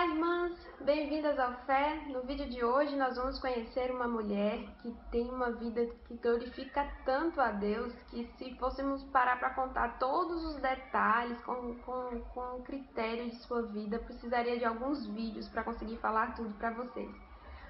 Olá, irmãs! Bem-vindas ao Fé. No vídeo de hoje nós vamos conhecer uma mulher que tem uma vida que glorifica tanto a Deus que, se fôssemos parar para contar todos os detalhes com o critério de sua vida, precisaria de alguns vídeos para conseguir falar tudo para vocês.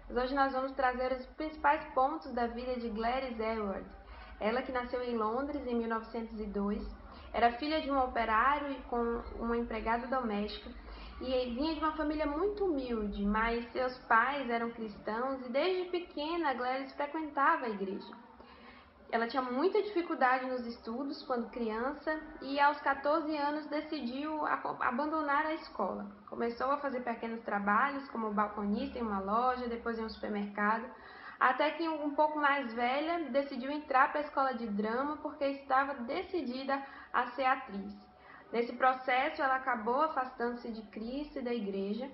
Mas hoje nós vamos trazer os principais pontos da vida de Gladys Aylward. Ela, que nasceu em Londres em 1902, era filha de um operário e com uma empregada doméstica, e vinha de uma família muito humilde, mas seus pais eram cristãos e desde pequena Gladys frequentava a igreja. Ela tinha muita dificuldade nos estudos quando criança e aos 14 anos decidiu abandonar a escola. Começou a fazer pequenos trabalhos como balconista em uma loja, depois em um supermercado, até que um pouco mais velha decidiu entrar para a escola de drama porque estava decidida a ser atriz. Nesse processo, ela acabou afastando-se de Cristo e da igreja,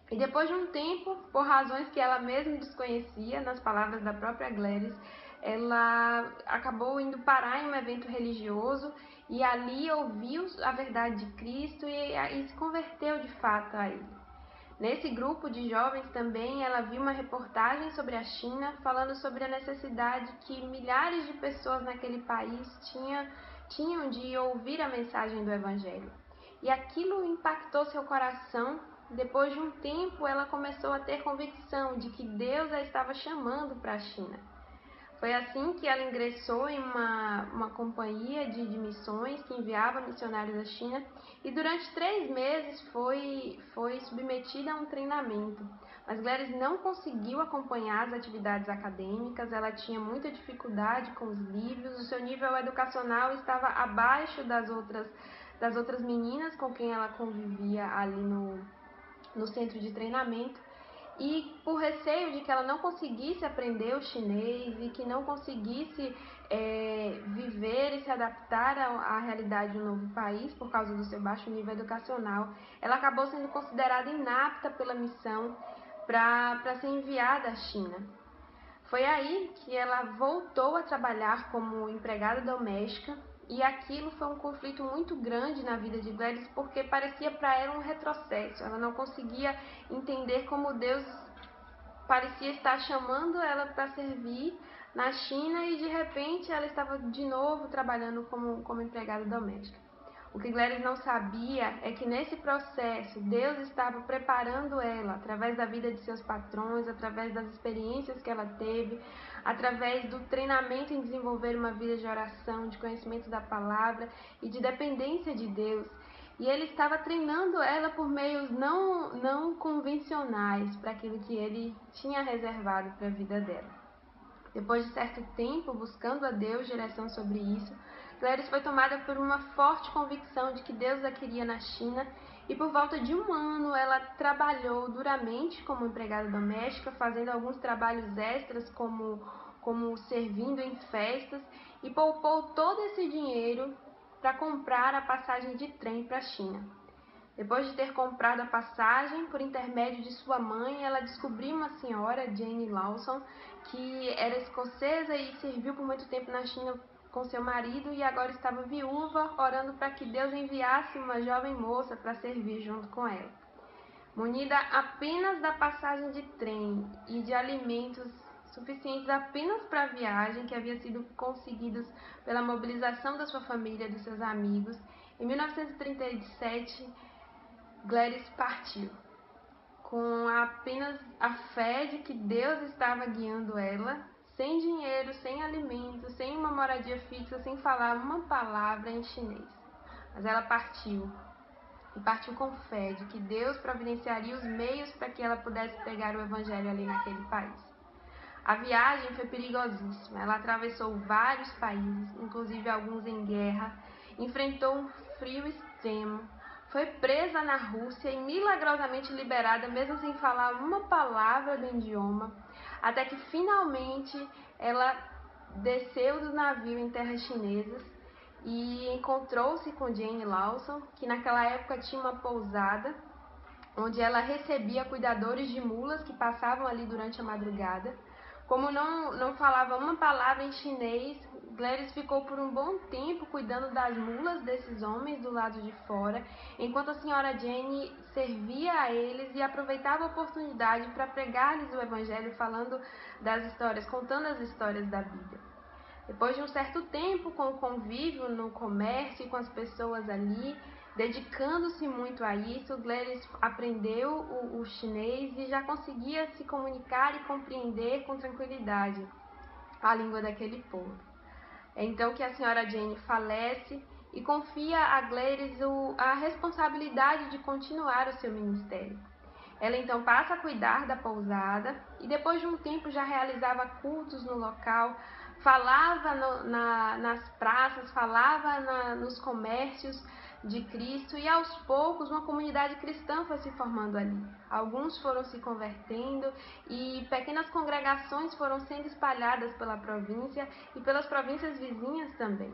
e depois de um tempo, por razões que ela mesma desconhecia, nas palavras da própria Gladys, ela acabou indo parar em um evento religioso e ali ouviu a verdade de Cristo e se converteu de fato a ele. Nesse grupo de jovens também ela viu uma reportagem sobre a China, falando sobre a necessidade que milhares de pessoas naquele país tinham de ouvir a mensagem do Evangelho. E aquilo impactou seu coração. Depois de um tempo, ela começou a ter convicção de que Deus a estava chamando para a China. Foi assim que ela ingressou em uma companhia de missões que enviava missionários à China, e durante 3 meses foi submetida a um treinamento. Mas Gladys não conseguiu acompanhar as atividades acadêmicas, ela tinha muita dificuldade com os livros, o seu nível educacional estava abaixo das outras meninas com quem ela convivia ali no centro de treinamento. E por receio de que ela não conseguisse aprender o chinês e que não conseguisse viver e se adaptar à realidade de um novo país por causa do seu baixo nível educacional, ela acabou sendo considerada inapta pela missão para ser enviada à China. Foi aí que ela voltou a trabalhar como empregada doméstica, e aquilo foi um conflito muito grande na vida de Gladys, porque parecia para ela um retrocesso. Ela não conseguia entender como Deus parecia estar chamando ela para servir na China e de repente ela estava de novo trabalhando como empregada doméstica. O que Gladys não sabia é que nesse processo Deus estava preparando ela através da vida de seus patrões, através das experiências que ela teve, através do treinamento em desenvolver uma vida de oração, de conhecimento da palavra e de dependência de Deus. E ele estava treinando ela por meios não convencionais para aquilo que ele tinha reservado para a vida dela. Depois de certo tempo buscando a Deus direção sobre isso, Gladys foi tomada por uma forte convicção de que Deus a queria na China, e por volta de 1 ano ela trabalhou duramente como empregada doméstica, fazendo alguns trabalhos extras como servindo em festas, e poupou todo esse dinheiro para comprar a passagem de trem para a China. Depois de ter comprado a passagem, por intermédio de sua mãe, ela descobriu uma senhora, Jane Lawson, que era escocesa e serviu por muito tempo na China com seu marido e agora estava viúva, orando para que Deus enviasse uma jovem moça para servir junto com ela. Munida apenas da passagem de trem e de alimentos suficientes apenas para a viagem, que havia sido conseguidos pela mobilização da sua família e dos seus amigos, em 1937, Gladys partiu, com apenas a fé de que Deus estava guiando ela, sem dinheiro, sem alimentos, sem uma moradia fixa, sem falar uma palavra em chinês. Mas ela partiu, e partiu com fé de que Deus providenciaria os meios para que ela pudesse pregar o evangelho ali naquele país. A viagem foi perigosíssima, ela atravessou vários países, inclusive alguns em guerra, enfrentou um frio extremo, foi presa na Rússia e milagrosamente liberada, mesmo sem falar uma palavra do idioma, até que finalmente ela desceu do navio em terras chinesas e encontrou-se com Jane Lawson, que naquela época tinha uma pousada onde ela recebia cuidadores de mulas que passavam ali durante a madrugada. Como não falava uma palavra em chinês, Gladys ficou por um bom tempo cuidando das mulas desses homens do lado de fora, enquanto a senhora Jane servia a eles e aproveitava a oportunidade para pregar-lhes o evangelho, falando das histórias, contando as histórias da Bíblia. Depois de um certo tempo com o convívio no comércio e com as pessoas ali, dedicando-se muito a isso, Gladys aprendeu o chinês e já conseguia se comunicar e compreender com tranquilidade a língua daquele povo. É então que a senhora Jane falece e confia a Gladys a responsabilidade de continuar o seu ministério. Ela então passa a cuidar da pousada e depois de um tempo já realizava cultos no local, falava nas praças, falava nos comércios de Cristo e aos poucos uma comunidade cristã foi se formando ali. Alguns foram se convertendo e pequenas congregações foram sendo espalhadas pela província e pelas províncias vizinhas também.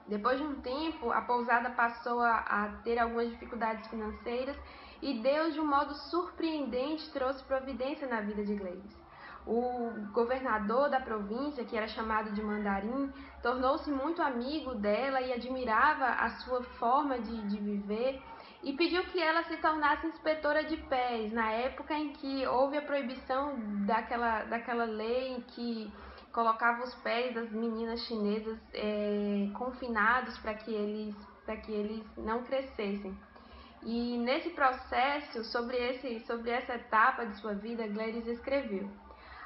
Depois de um tempo, a pousada passou a ter algumas dificuldades financeiras e Deus, de um modo surpreendente, trouxe providência na vida de Gladys. O governador da província, que era chamado de Mandarim, tornou-se muito amigo dela e admirava a sua forma de viver e pediu que ela se tornasse inspetora de pés, na época em que houve a proibição daquela lei em que colocava os pés das meninas chinesas confinados para que eles não crescessem. E nesse processo, sobre essa etapa de sua vida, Gladys escreveu: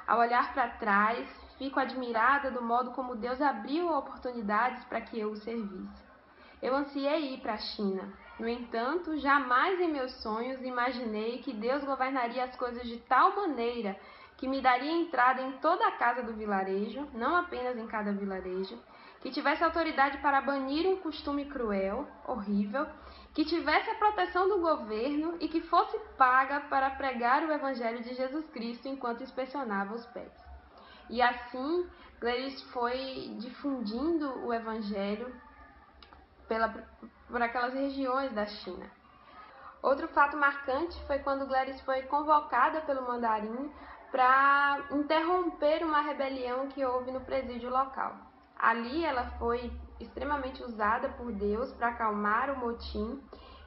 ao olhar para trás, fico admirada do modo como Deus abriu oportunidades para que eu o servisse. Eu ansiei ir para a China. No entanto, jamais em meus sonhos imaginei que Deus governaria as coisas de tal maneira que me daria entrada em toda a casa do vilarejo, não apenas em cada vilarejo, que tivesse autoridade para banir um costume cruel, horrível, que tivesse a proteção do governo e que fosse paga para pregar o evangelho de Jesus Cristo enquanto inspecionava os pés. E assim, Gladys foi difundindo o evangelho por aquelas regiões da China. Outro fato marcante foi quando Gladys foi convocada pelo Mandarim para interromper uma rebelião que houve no presídio local. Ali ela foi extremamente usada por Deus para acalmar o motim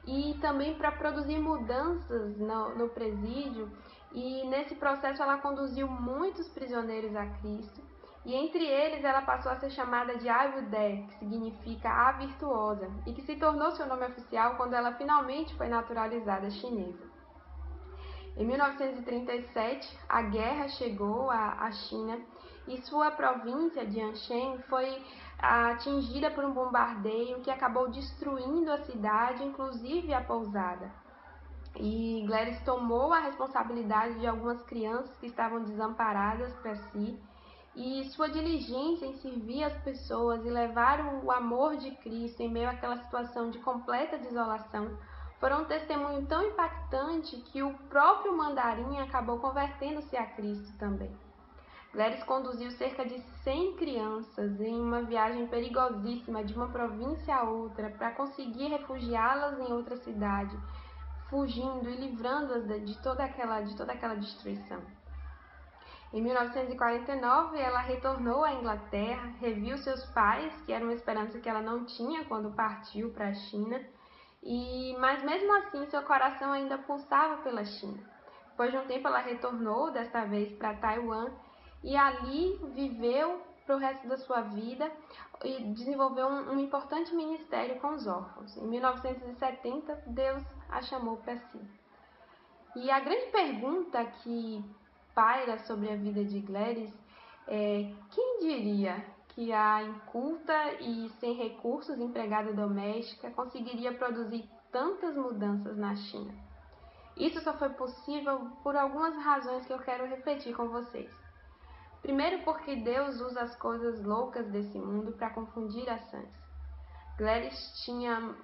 e também para produzir mudanças no presídio, e nesse processo ela conduziu muitos prisioneiros a Cristo, e entre eles ela passou a ser chamada de Ai Wudé, que significa a virtuosa, e que se tornou seu nome oficial quando ela finalmente foi naturalizada chinesa. Em 1937, a guerra chegou à China e sua província de Anshan foi atingida por um bombardeio que acabou destruindo a cidade, inclusive a pousada. E Gladys tomou a responsabilidade de algumas crianças que estavam desamparadas para si, e sua diligência em servir as pessoas e levar o amor de Cristo em meio àquela situação de completa desolação foram um testemunho tão impactante que o próprio Mandarim acabou convertendo-se a Cristo também. Gladys conduziu cerca de 100 crianças em uma viagem perigosíssima de uma província a outra para conseguir refugiá-las em outra cidade, fugindo e livrando-as de toda aquela destruição. Em 1949, ela retornou à Inglaterra, reviu seus pais, que era uma esperança que ela não tinha quando partiu para a China, mas mesmo assim seu coração ainda pulsava pela China. Depois de um tempo ela retornou, desta vez para Taiwan, e ali viveu para o resto da sua vida e desenvolveu um importante ministério com os órfãos. Em 1970, Deus a chamou para si. E a grande pergunta que paira sobre a vida de Gladys é: quem diria que a inculta e sem recursos empregada doméstica conseguiria produzir tantas mudanças na China? Isso só foi possível por algumas razões que eu quero refletir com vocês. Primeiro, porque Deus usa as coisas loucas desse mundo para confundir as sãs. Gladys tinha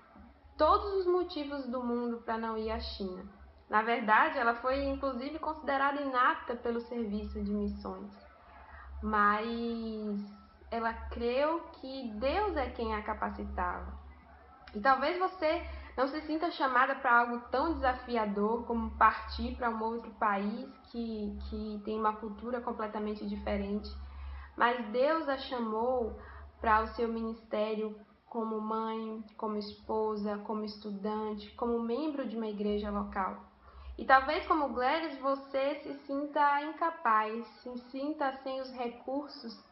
todos os motivos do mundo para não ir à China. Na verdade, ela foi inclusive considerada inapta pelo serviço de missões. Mas ela creu que Deus é quem a capacitava. E talvez você Não se sinta chamada para algo tão desafiador como partir para um outro país que tem uma cultura completamente diferente. Mas Deus a chamou para o seu ministério como mãe, como esposa, como estudante, como membro de uma igreja local. E talvez como Gladys você se sinta incapaz, se sinta sem os recursos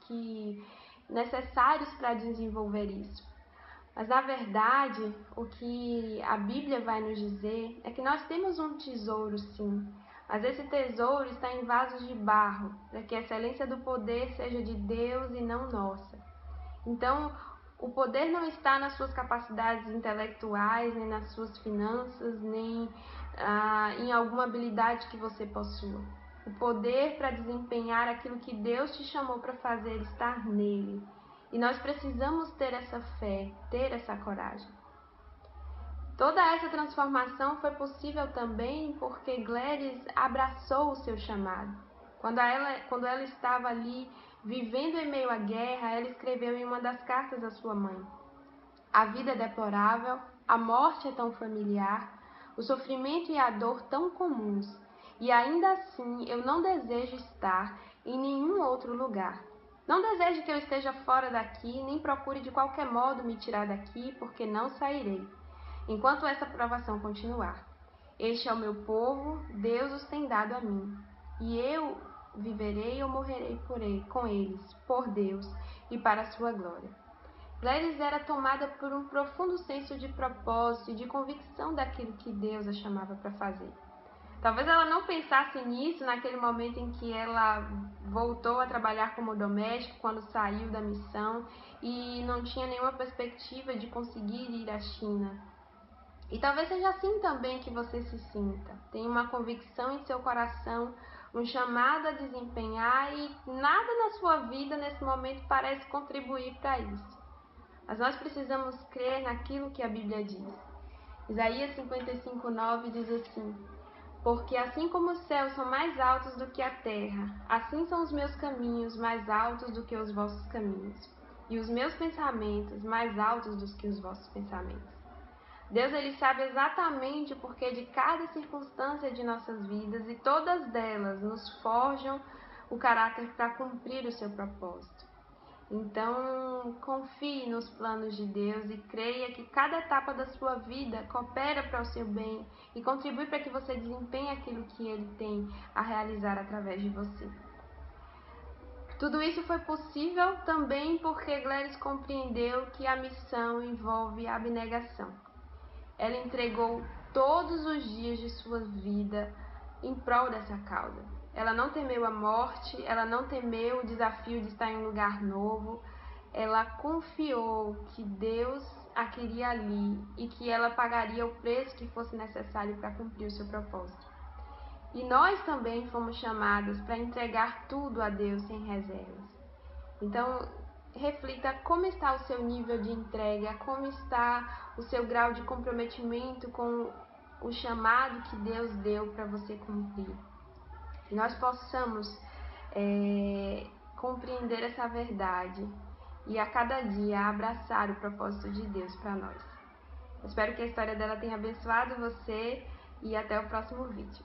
necessários para desenvolver isso. Mas na verdade, o que a Bíblia vai nos dizer é que nós temos um tesouro sim, mas esse tesouro está em vasos de barro, para que a excelência do poder seja de Deus e não nossa. Então, o poder não está nas suas capacidades intelectuais, nem nas suas finanças, nem em alguma habilidade que você possua. O poder para desempenhar aquilo que Deus te chamou para fazer está nele. E nós precisamos ter essa fé, ter essa coragem. Toda essa transformação foi possível também porque Gladys abraçou o seu chamado. Quando ela estava ali vivendo em meio à guerra, ela escreveu em uma das cartas à sua mãe: a vida é deplorável, a morte é tão familiar, o sofrimento e a dor tão comuns, e ainda assim eu não desejo estar em nenhum outro lugar. Não desejo que eu esteja fora daqui, nem procure de qualquer modo me tirar daqui, porque não sairei, enquanto essa provação continuar. Este é o meu povo, Deus os tem dado a mim, e eu viverei ou morrerei com eles, por Deus e para a sua glória. Gladys era tomada por um profundo senso de propósito e de convicção daquilo que Deus a chamava para fazer. Talvez ela não pensasse nisso naquele momento em que ela voltou a trabalhar como doméstica, quando saiu da missão e não tinha nenhuma perspectiva de conseguir ir à China. E talvez seja assim também que você se sinta. Tem uma convicção em seu coração, um chamado a desempenhar e nada na sua vida nesse momento parece contribuir para isso. Mas nós precisamos crer naquilo que a Bíblia diz. Isaías 55:9 diz assim: porque assim como os céus são mais altos do que a terra, assim são os meus caminhos mais altos do que os vossos caminhos, e os meus pensamentos mais altos do que os vossos pensamentos. Deus ele sabe exatamente o porquê de cada circunstância de nossas vidas e todas elas nos forjam o caráter para cumprir o seu propósito. Então, confie nos planos de Deus e creia que cada etapa da sua vida coopera para o seu bem e contribui para que você desempenhe aquilo que Ele tem a realizar através de você. Tudo isso foi possível também porque Gladys compreendeu que a missão envolve abnegação. Ela entregou todos os dias de sua vida em prol dessa causa. Ela não temeu a morte, ela não temeu o desafio de estar em um lugar novo. Ela confiou que Deus a queria ali e que ela pagaria o preço que fosse necessário para cumprir o seu propósito. E nós também fomos chamadas para entregar tudo a Deus sem reservas. Então, reflita como está o seu nível de entrega, como está o seu grau de comprometimento com o chamado que Deus deu para você cumprir. Que nós possamos compreender essa verdade e a cada dia abraçar o propósito de Deus para nós. Eu espero que a história dela tenha abençoado você e até o próximo vídeo.